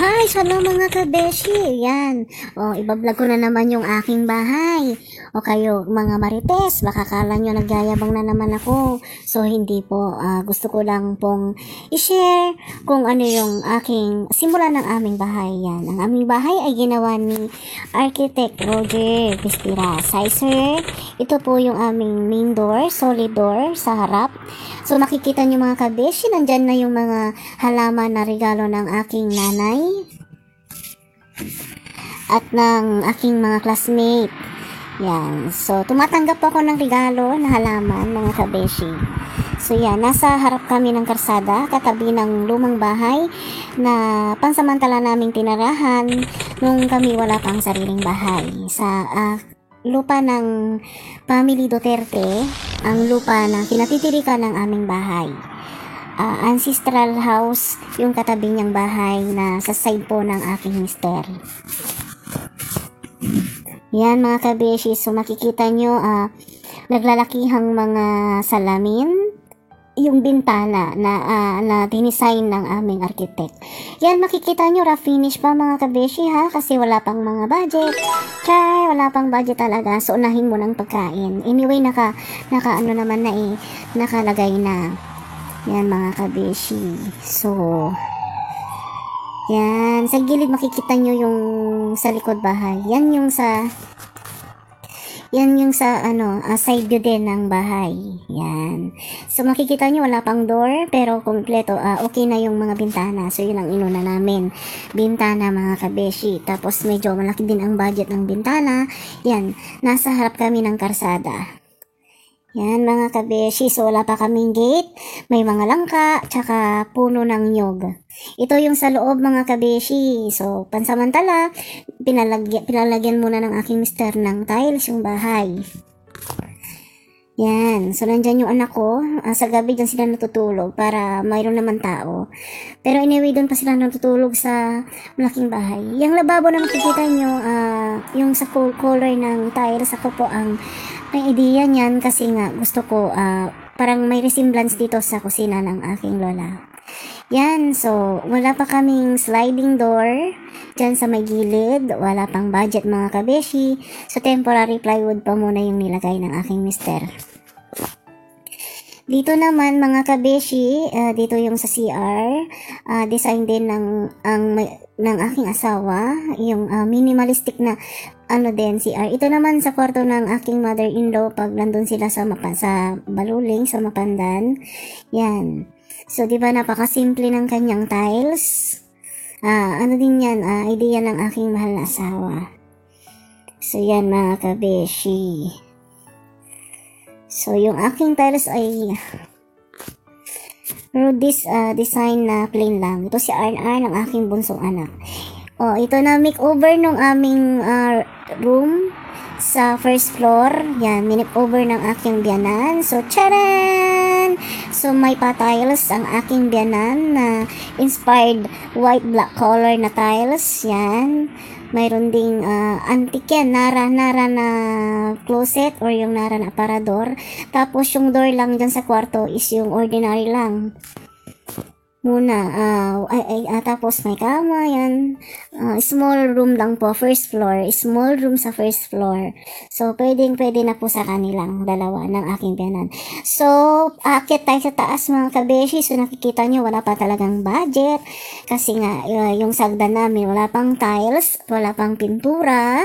Hi, shalom mga kabeshi. Yan. O, ibablog ko na naman yung aking bahay. O kayo, mga marites, baka kala nyo nagyayabang na naman ako. So, hindi po. Gusto ko lang pong i-share kung ano yung aking simula ng aming bahay. Yan. Ang aming bahay ay ginawa ni Architect Roger Pispira Sizer. Ito po yung aming main door, solid door sa harap. So, makikita nyo mga kabeshi, nandyan na yung mga halaman na regalo ng aking nanay at ng aking mga classmate. Yan. So, tumatanggap ako ng regalo na halaman, mga kabeshi. So, yan. Nasa harap kami ng karsada, katabi ng lumang bahay na pansamantala naming tinirahan nung kami wala pang sariling bahay. Sa lupa ng Family Duterte, ang lupa na kinatitirikan ng aming bahay. Ancestral house yung katabi niyang bahay na sa side po ng aking mister. Yan mga kabeshi, so makikita nyo naglalakihang mga salamin, yung bintana na dinisign ng aming architect. Yan, makikita nyo rough finish pa mga kabeshi ha, kasi wala pang mga budget. Wala pang budget talaga, so unahin mo ng pagkain. Anyway, naka ano naman na nakalagay na. Yan mga kabeshi. So, yan, sa gilid makikita nyo yung sa likod bahay. Yan yung sa side view din ng bahay. Yan. So, makikita nyo, wala pang door, pero kompleto, okay na yung mga bintana. So, yun ang inuna namin. Bintana, mga kabeshi. Tapos, medyo malaki din ang budget ng bintana. Yan. Nasa harap kami ng karsada. Yan, mga kabeshi. So, wala pa kaming gate. May mga langka, tsaka puno ng nyog. Ito yung sa loob, mga kabeshi. So, pansamantala, pinalagyan muna ng aking mister ng tiles yung bahay. Yan. So, nandyan yung anak ko. Sa gabi dyan sila natutulog para mayroon naman tao. Pero anyway, doon pa sila natutulog sa malaking bahay. Yung lababo na makikita nyo, yung sa color ng tiles, ako po ang may idea niyan kasi nga gusto ko parang may resemblance dito sa kusina ng aking lola. Yan, so wala pa kaming sliding door dyan sa may gilid, wala pang budget mga kabeshi, so temporary plywood pa muna yung nilagay ng aking mister. Dito naman mga kabeshi, dito yung sa CR, design din ng aking asawa, yung minimalistic na din CR. Ito naman sa kwarto ng aking mother-in-law pag nandun sila sa Baluling, sa Mapandan. Yan. So, di ba napakasimple ng kanyang tiles? Din yan, idea ng aking mahal na asawa. So, yan mga kabeshi. So, yung aking tiles ay this design na plain lang. Ito si RR ng aking bunsong anak. Oh, ito na makeover nung aming room sa first floor. Yan, minip-over ng aking biyanan. So, charan! So, may pa-tiles ang aking biyanan na inspired white black color na tiles. Yan. Mayroon ding antique yan, nara na closet or yung nara na aparador. Tapos, yung door lang dyan sa kwarto is yung ordinary lang. Muna, tapos may kama, yan. Small room lang po, first floor. Small room sa first floor. So, pwede na po sa kanilang dalawa ng aking biyanan. So, aakyat tayo sa taas mga kabeshi. So, nakikita nyo, wala pa talagang budget. Kasi nga, yung sagdan namin, wala pang tiles, wala pang pintura.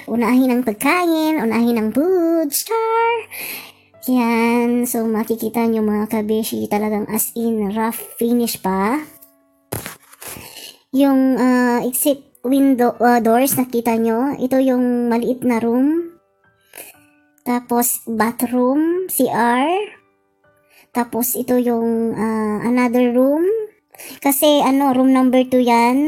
Unahin ang pagkain, unahin ang food, star. Yan, so makikita nyo mga kabeshi, talagang as in rough finish pa. Yung exit window doors, nakita nyo, ito yung maliit na room. Tapos bathroom, CR. Tapos ito yung another room. Kasi room number 2 yan.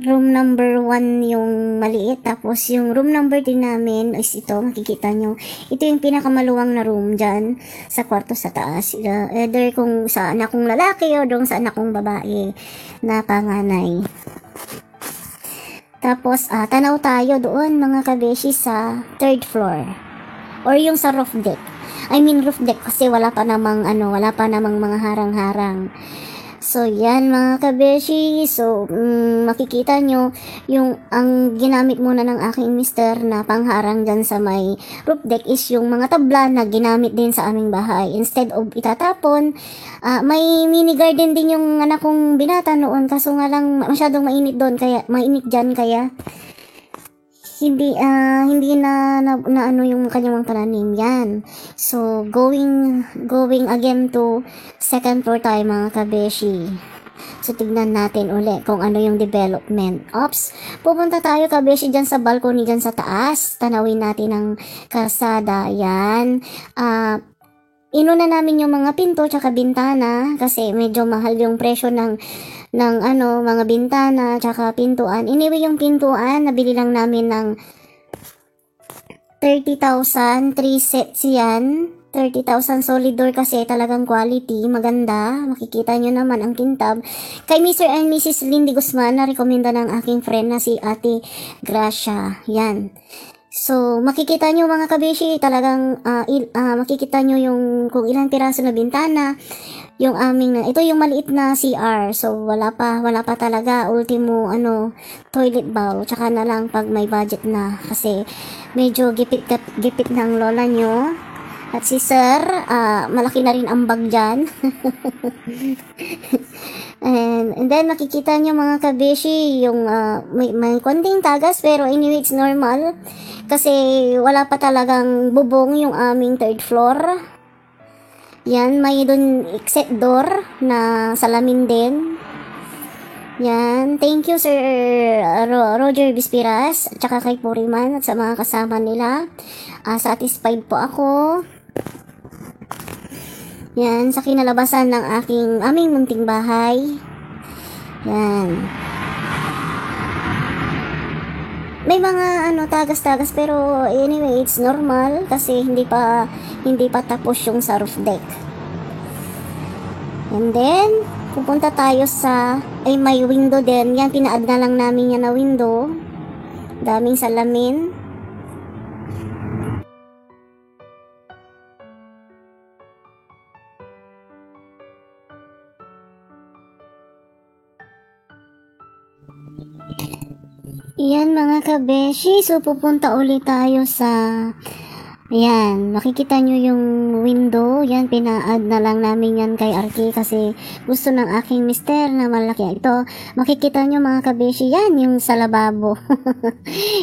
Room number 1 yung maliit. Tapos yung room number 3 namin is ito, makikita nyo. Ito yung pinakamaluwang na room dyan sa kwarto sa taas. Either kung sa anak kong lalaki o dong sa anak kong babae na panganay. Tapos tanaw tayo doon mga kabeshi sa 3rd floor. Or yung sa roof deck. I mean roof deck kasi wala pa namang mga harang-harang. So, yan mga kabeshi. So, makikita nyo yung ang ginamit muna ng aking mister na pangharang dyan sa may roof deck is yung mga tabla na ginamit din sa aming bahay. Instead of itatapon, may mini garden din yung anak kong binata noon, kaso nga lang masyadong mainit doon, kaya mainit dyan, kaya hindi na ano yung kanyang mga pananim yan. So going again to second floor tayo mga kabeshi. So tignan natin uli kung ano yung development. Ops, pupunta tayo kabeshi dyan sa balcony dyan sa taas. Tanawin natin ang kalsada. Yan. Inuna namin yung mga pinto tsaka bintana kasi medyo mahal yung presyo ng mga bintana tsaka pintuan. Anyway, yung pintuan nabili lang namin ng 30,000, 3 sets yan. 30,000 solid door kasi talagang quality, maganda. Makikita nyo naman ang kintab. Kay Mr. and Mrs. Lindy Guzman na rekomenda ng aking friend na si Ate Gracia. Yan. So, makikita nyo mga kabeshi, talagang makikita nyo yung kung ilang piraso na bintana, yung ito yung maliit na CR. So, wala pa talaga ultimo toilet bowl. Tsaka na lang pag may budget na kasi medyo gipit ng lola nyo. At si sir, malaki na rin ang bag dyan. and then makikita nyo mga kabeshi, yung may konting tagas pero anyway it's normal. Kasi wala pa talagang bubong yung aming third floor. Yan, may dun exit door na salamin din. Yan, thank you Sir Roger Bispiras at saka kay Puriman at sa mga kasama nila. Satisfied po ako. Yan, sa kinalabasan ng aming munting bahay. Yan. May mga tagas-tagas pero anyway, it's normal kasi hindi pa tapos yung sa roof deck. And then, pupunta tayo may window din. Yan, pina-add na lang namin yan na window. Daming salamin. Yan mga kabeshi, so pupunta ulit tayo ayan, makikita nyo yung window, yan, pina-add na lang namin yan kay Arky kasi gusto ng aking mister na malaki. Ito, makikita nyo mga kabeshi, yan, yung sa lababo.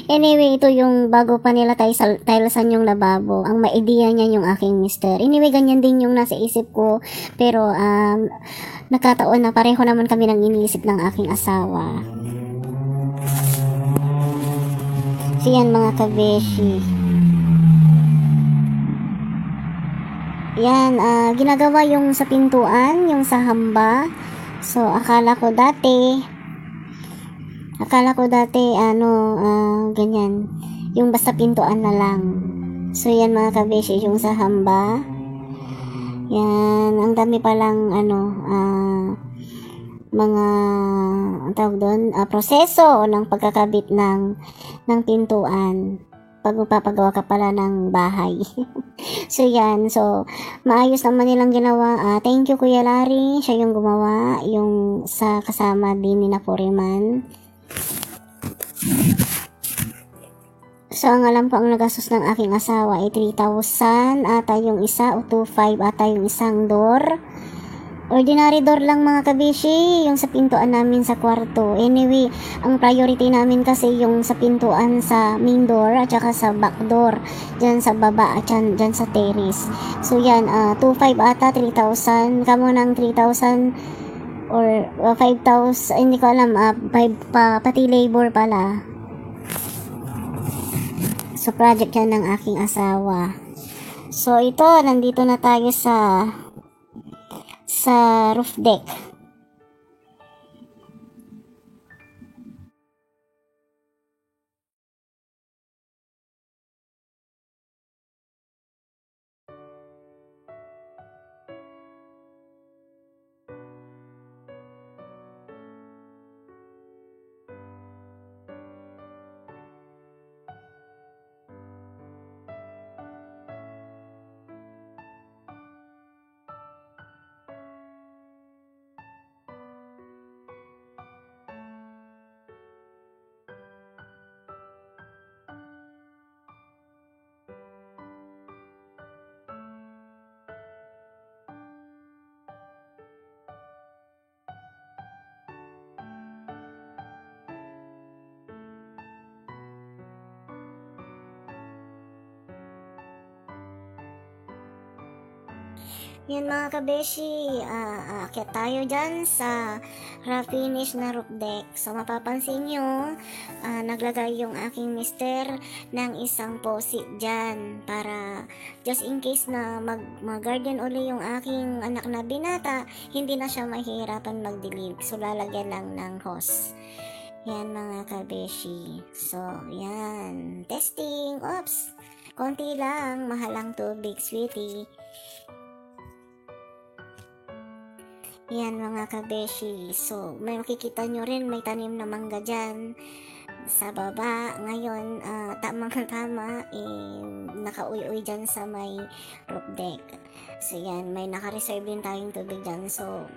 Anyway, ito yung bago pa nila tilesan yung lababo. Ang ma-idea niya yung aking mister. Anyway, ganyan din yung nasa isip ko, pero nagkataon na pareho naman kami ng iniisip ng aking asawa. So yan mga kabeshi. Yan, ginagawa yung sa pintuan, yung sa hamba. So akala ko dati ganyan. Yung basta pintuan na lang. So yan mga kabeshi, yung sa hamba. Yan, ang dami palang mga tawag doon, proseso ng pagkakabit ng pintuan pag magpapagawa ka pala ng bahay. So yan, so maayos naman nilang ginawa. Thank you Kuya Larry, siya yung gumawa, yung sa kasama din ni na Puriman. So ang alam ko ang nagastos ng aking asawa ay 3,000 ata yung isa o 2,500 ata yung isang door. Ordinary door lang mga kabishi, yung sa pintuan namin sa kwarto. Anyway, ang priority namin kasi yung sa pintuan sa main door at saka sa back door, dyan sa baba at dyan sa terrace. So yan, 2,500 ata, 3,000, kamo ng 3,000 or 5,000, hindi ko alam, pati labor pala. So project yan ng aking asawa. So ito, nandito na tayo sa roof deck. Yan mga kabeshi, aakyat tayo dyan sa finish na roof deck. So mapapansin nyo, naglagay yung aking mister ng isang posit dyan para just in case na mag-garden uli yung aking anak na binata, hindi na siya mahihirapan mag-delete. So lalagyan lang ng hose. Yan mga kabeshi. So yan, testing. Oops, konti lang, mahalang tubig, sweetie. Yan mga kabeshi. So, may makikita nyo rin, may tanim na mangga dyan sa baba. Ngayon, tamang-tama, nakauy-uy dyan sa may roof deck. So, yan, may naka-reserve din tayong tubig dyan. So,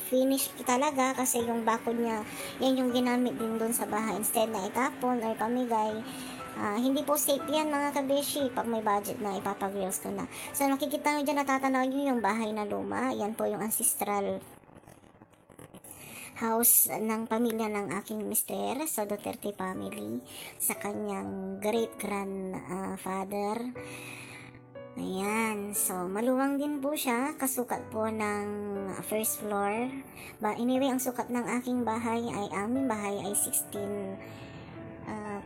finish talaga kasi yung bakod niya, yan yung ginamit din dun sa bahay. Instead na itapon or pamigay, hindi po safe yan mga kabeshi pag may budget na ipapag-reels ko na. So makikita nyo dyan, natatanaw nyo yung bahay na luma. Yan po yung ancestral house ng pamilya ng aking mister, so Duterte family, sa kanyang great grandfather. Ayan, so maluwang din po siya, kasukat po ng first floor. Anyway, ang sukat ng aking bahay aming bahay ay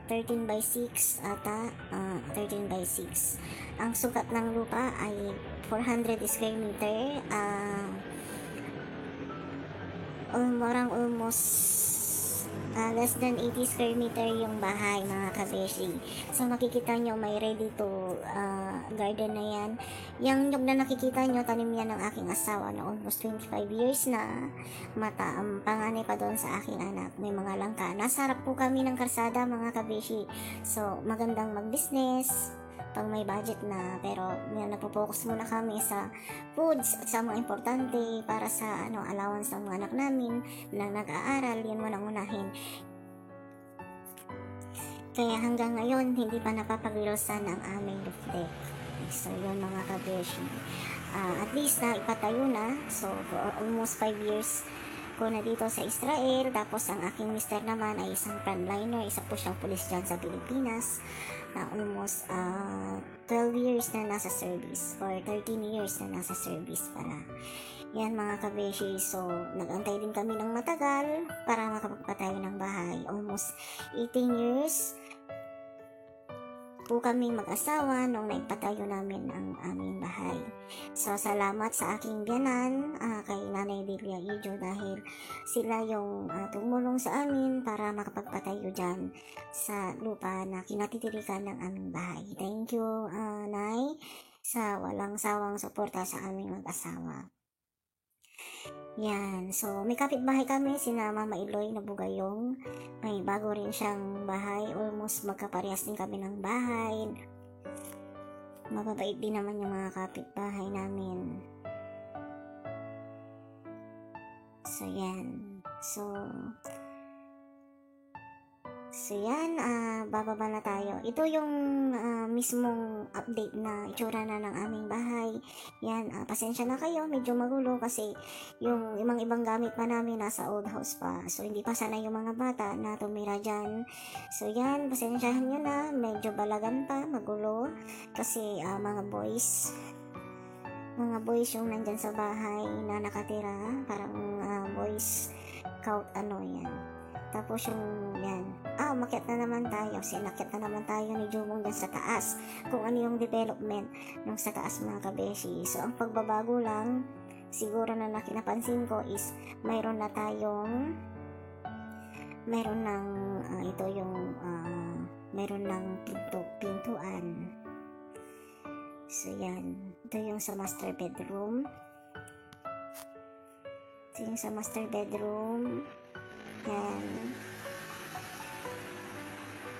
13 by 6 ata, 13 by 6. Ang sukat ng lupa ay 400 square meter, almost less than 80 square meter yung bahay mga kabeshi. So makikita nyo may ready to garden na yan. Yung nyug na nakikita nyo, tanim yan ng aking asawa na almost 25 years na. Panganay pa doon sa aking anak. May mga langka. Nasa harap po kami ng karsada mga kabeshi. So magandang mag-business pag may budget na, pero nagpo-focus muna kami sa foods at sa mga importante para sa allowance ng mga anak namin na nag-aaral. Yan muna unahin. Kaya hanggang ngayon hindi pa napapag-reelsan ang aming roof deck. So yun mga kabeshi, at least na ipatayo na. So for almost 5 years ko na dito sa Israel. Tapos ang aking mister naman ay isang frontliner, isa po siyang pulis dyan sa Pilipinas, na almost 12 years na nasa service, or 13 years na nasa service pala. Yan mga kabeshi. So nagantay din kami ng matagal para makapagpatayo ng bahay. Almost 18 years po kami mag-asawa nung naipatayo namin ang aming bahay. So salamat sa aking biyanan, kay Nanay Delia Ijo, dahil sila yung tumulong sa amin para makapagpatayo dyan sa lupa na kinatitirikan ng aming bahay. Thank you, Nay, sa walang sawang suporta sa aming mag-asawa. Yan, so may kapitbahay kami, sina Mama Iloy na Bugayong. May bago rin siyang bahay, almost magkaparehas din kami ng bahay. Mababait din naman yung mga kapitbahay namin. So yan, so yan, bababa na tayo. Ito yung mismong update na itsura na ng aming bahay. Yan, pasensya na kayo, medyo magulo kasi yung ibang gamit pa namin nasa old house pa. So hindi pa sana yung mga bata na tumira dyan. So yan, pasensyahan nyo na, medyo balagan pa, magulo. Kasi mga boys yung nandyan sa bahay na nakatira, parang boys scout yan. Tapos yung yan, umakyat na naman tayo. Sinakyat na naman tayo ni Jumong dyan sa taas. Kung ano yung development ng sa taas mga kabeshi. So ang pagbabago lang, siguro na nakinapansin ko is mayroon ng pintuan. So yan, ito yung sa master bedroom. Yan.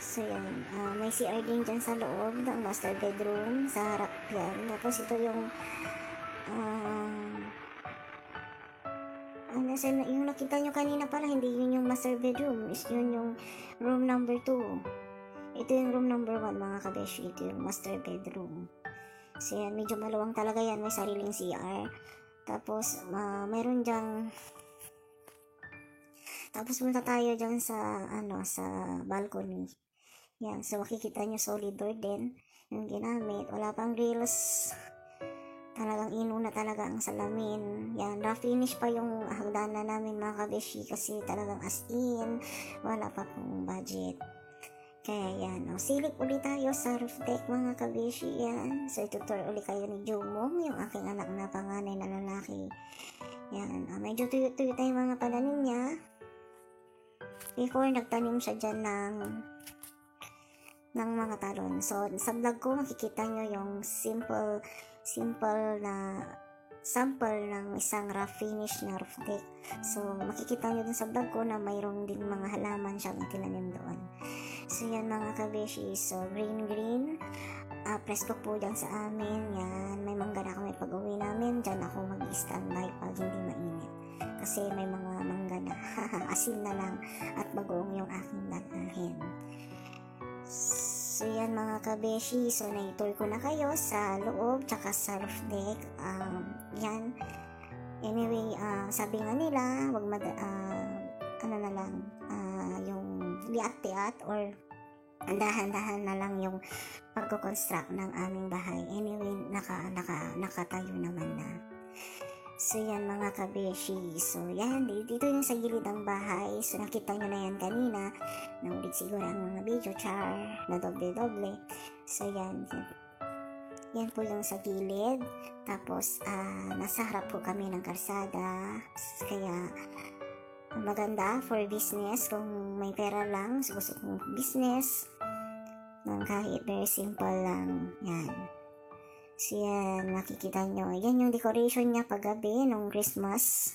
So yan, may CR din dyan sa loob ng master bedroom, sa harap yan. Tapos ito yung yung nakita nyo kanina pala, hindi yun yung master bedroom, is yun yung room number 2. Ito yung room number 1 mga kabeshi. Ito yung master bedroom. So yan, medyo maluwang talaga yan, may sariling CR. Tapos meron dyang, tapos punta tayo dyan sa sa balcony. Yan, so makikita nyo solid door din yung ginamit. Wala pang grills Talagang inuna talaga ang salamin. Yan, rough finish pa yung hagdanan namin mga kabeshi kasi talagang as in, wala pa pong budget. Kaya yan, silip ulit tayo sa roof deck mga kabeshi yan. So itutur ulit kayo ni Jumong, yung aking anak na panganay na lalaki. Yan, medyo tuyo-tuyo tayo mga pananim niya. Before nagtanim siya dyan ng mga talon. So sa vlog ko makikita nyo yung simple na sample ng isang rough finish na roof deck. So makikita nyo dun sa vlog ko na mayroong din mga halaman siyang itinanim doon. So yan mga kabeshi, so green, presko po dyan sa amin, yan, may mangga na kami pag uwi namin, dyan ako mag-standby pag hindi mainit, kasi may mga mangga na, asin na lang, at bagoong yung aking dadalhin. So yan mga kabeshi, so na-tour ko na kayo sa loob, tsaka sa roof deck, yan, anyway, sabi nga nila, wag yung liat-liat or dahan-dahan na lang yung pagko-construct ng aming bahay. Anyway, nakatayo naman na. So yan mga kabeshi. So yan, dito yung sa gilid ng bahay. So nakita nyo na yan kanina. Naulit siguro ang mga video na doble-doble. So yan po yung sa gilid. Tapos nasa harap po kami ng kalsada. Kaya maganda for business kung may pera lang, so gusto kong business ng kahit very simple lang. Yan, so yan, makikita nyo, yan yung decoration niya paggabi nung Christmas.